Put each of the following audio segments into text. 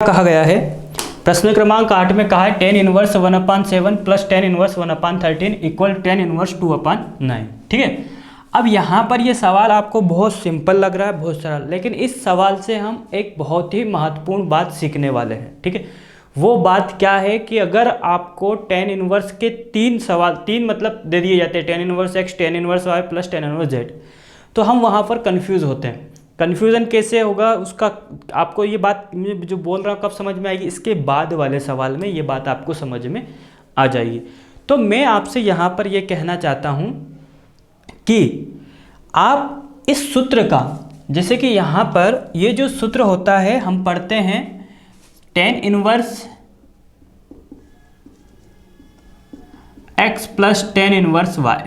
कहा गया है प्रश्न क्रमांक 8 में कहा है tan inverse 1/7 plus tan inverse 1/13 equal tan inverse 2/9। ठीक है, अब यहाँ पर ये सवाल आपको बहुत सिंपल लग रहा है, बहुत सरल, लेकिन इस सवाल से हम एक बहुत ही महत्वपूर्ण बात सीखने वाले हैं। ठीक है, वो बात क्या है कि अगर आपको tan इनवर्स के तीन मतलब दे दिए जाते हैं, tan inverse x, tan inverse y plus tan inverse z, तो हम वहाँ पर कंफ्यूज होते हैं। कन्फ्यूज़न कैसे होगा उसका आपको ये बात मैं जो बोल रहा हूँ कब समझ में आएगी, इसके बाद वाले सवाल में ये बात आपको समझ में आ जाएगी। तो मैं आपसे यहाँ पर ये कहना चाहता हूँ कि आप इस सूत्र का, जैसे कि यहाँ पर ये जो सूत्र होता है हम पढ़ते हैं tan inverse x plus tan inverse y।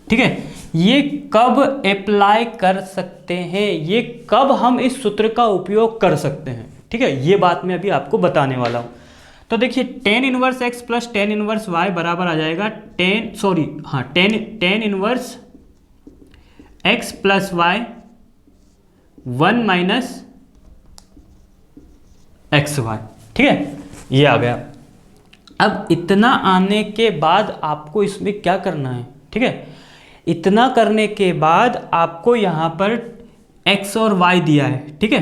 ठीक है, ये कब अप्लाई कर सकते हैं, ये कब हम इस सूत्र का उपयोग कर सकते हैं। ठीक है, ये बात मैं अभी आपको बताने वाला हूँ। तो देखिए tan inverse x plus tan inverse y बराबर आ जाएगा tan inverse x plus y 1 minus x y. ठीक है, ये आ गया। अब इतना आने के बाद आपको इसमें क्या करना है। ठीक है, इतना करने के बाद आपको यहाँ पर x और y दिया है। ठीक है,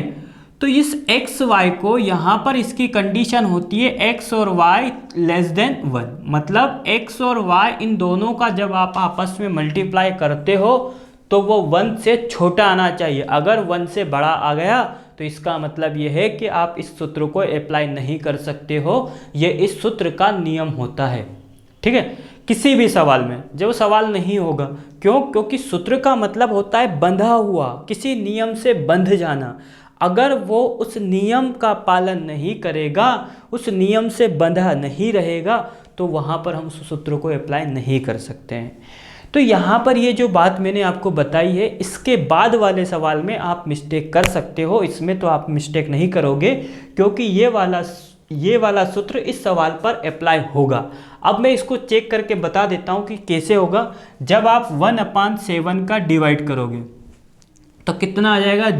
तो इस x y को यहाँ पर इसकी कंडीशन होती है x और y लेस देन 1, मतलब x और y इन दोनों का जब आप आपस में मल्टीप्लाई करते हो तो वो 1 से छोटा आना चाहिए। अगर 1 से बड़ा आ गया तो इसका मतलब ये है कि आप इस सूत्र को अप्लाई नहीं कर सकते हो, ये इस सूत्र का नियम होता है। ठीक है, किसी भी सवाल में जब सवाल नहीं होगा, क्योंकि सूत्र का मतलब होता है बंधा हुआ, किसी नियम से बंध जाना। अगर वो उस नियम का पालन नहीं करेगा, उस नियम से बंधा नहीं रहेगा, तो वहाँ पर हम उस सूत्र को अप्लाई नहीं कर सकते हैं। तो यहाँ पर ये जो बात मैंने आपको बताई है, इसके बाद वाले सवाल में आप मिस्टेक कर सकते हो, इसमें तो आप मिस्टेक नहीं करोगे, क्योंकि ये वाला सूत्र इस सवाल पर अप्लाई होगा। अब मैं इसको चेक करके बता देता हूँ कि कैसे होगा। जब आप 1/7 का डिवाइड करोगे तो कितना आ जाएगा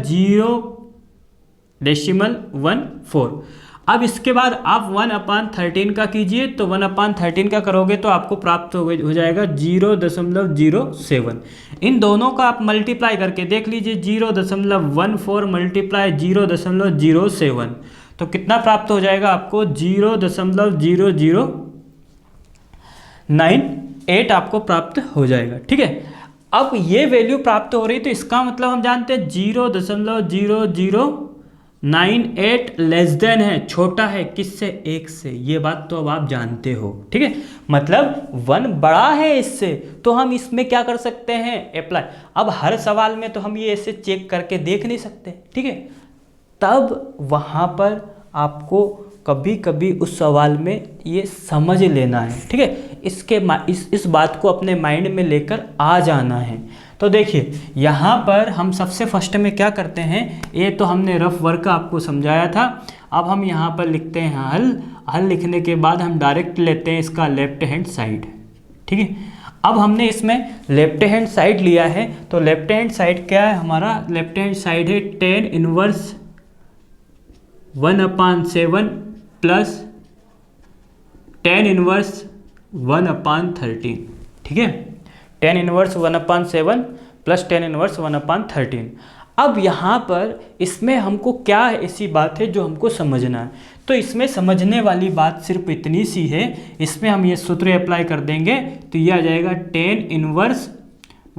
0.14। अब इसके बाद आप 1/13 का कीजिए, तो 1/13 का करोगे तो आपको प्राप्त हो जाएगा 0.07। इन दोनों का आप मल्टीप्लाई करके देख लीजिए, 0.14 मल्टीप्लाई 0.07, तो कितना प्राप्त हो जाएगा आपको 0.0098 आपको प्राप्त हो जाएगा। ठीक है, अब ये वैल्यू प्राप्त हो रही, तो इसका मतलब हम जानते हैं 0.0098 लेस देन है, छोटा है किससे, 1 से। ये बात तो अब आप जानते हो। ठीक है, मतलब 1 बड़ा है इससे, तो हम इसमें क्या कर सकते हैं, अप्लाई। अब हर सवाल में तो हम ये ऐसे चेक करके देख नहीं सकते। ठीक है, तब वहाँ पर आपको कभी कभी उस सवाल में ये समझ लेना है। ठीक है, इस बात को अपने माइंड में लेकर आ जाना है। तो देखिए यहाँ पर हम सबसे फर्स्ट में क्या करते हैं, ये तो हमने रफ वर्क आपको समझाया था। अब हम यहाँ पर लिखते हैं हल लिखने के बाद हम डायरेक्ट लेते हैं इसका लेफ्ट हैंड साइड। ठीक है, अब हमने इसमें लेफ्ट हैंड साइड लिया है, तो लेफ्ट हैंड साइड क्या है हमारा, लेफ्ट हैंड साइड है tan inverse 1/7 plus tan inverse 1/13। ठीक है, tan inverse 1/7 plus tan inverse 1/13। अब यहाँ पर इसमें हमको क्या ऐसी बात है जो हमको समझना है, तो इसमें समझने वाली बात सिर्फ इतनी सी है। इसमें हम ये सूत्र अप्लाई कर देंगे तो ये आ जाएगा tan इनवर्स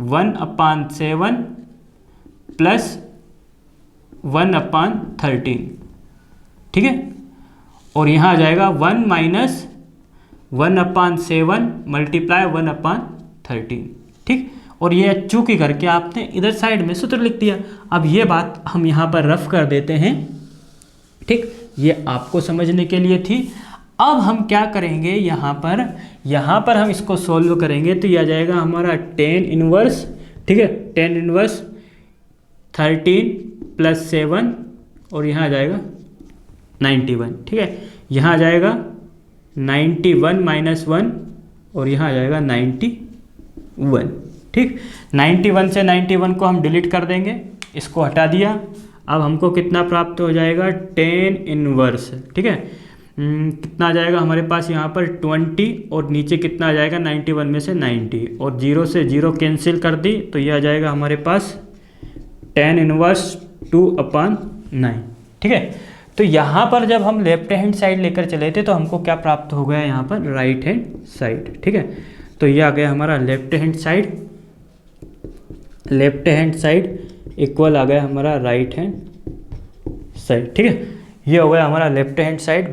1/7 प्लस 1/13। ठीक है, और यहाँ आ जाएगा 1 माइनस 1/7 मल्टीप्लाई 1/13। ठीक, और ये चूंकि करके आपने इधर साइड में सूत्र लिख दिया। अब ये बात हम यहाँ पर रफ कर देते हैं। ठीक, ये आपको समझने के लिए थी। अब हम क्या करेंगे, यहाँ पर हम इसको सोल्व करेंगे, तो ये आ जाएगा हमारा tan इनवर्स। ठीक है, tan इनवर्स 13 प्लस 7, और यहाँ आ जाएगा 91। ठीक है, यहाँ आ जाएगा 91 माइनस 1, और यहाँ आ जाएगा 91। ठीक, 91 से 91 को हम डिलीट कर देंगे, इसको हटा दिया। अब हमको कितना प्राप्त हो जाएगा, टेन इनवर्स, ठीक है। कितना आ जाएगा हमारे पास यहाँ पर 20 और नीचे कितना आ जाएगा 91 में से 90 और 0 से 0 कैंसिल कर दी तो ये आ जाएगा हमारे पास टेन इनवर्स 2/9, ठीक है। तो यहाँ पर जब हम लेफ्ट हैंड साइड लेकर चले थे तो हमको क्या प्राप्त हो गया यहाँ पर, राइट हैंड साइड, ठीक है। तो ये आ गया हमारा लेफ्ट हैंड साइड इक्वल आ गया हमारा राइट हैंड साइड, ठीक है। ये हो गया हमारा लेफ्ट हैंड साइड।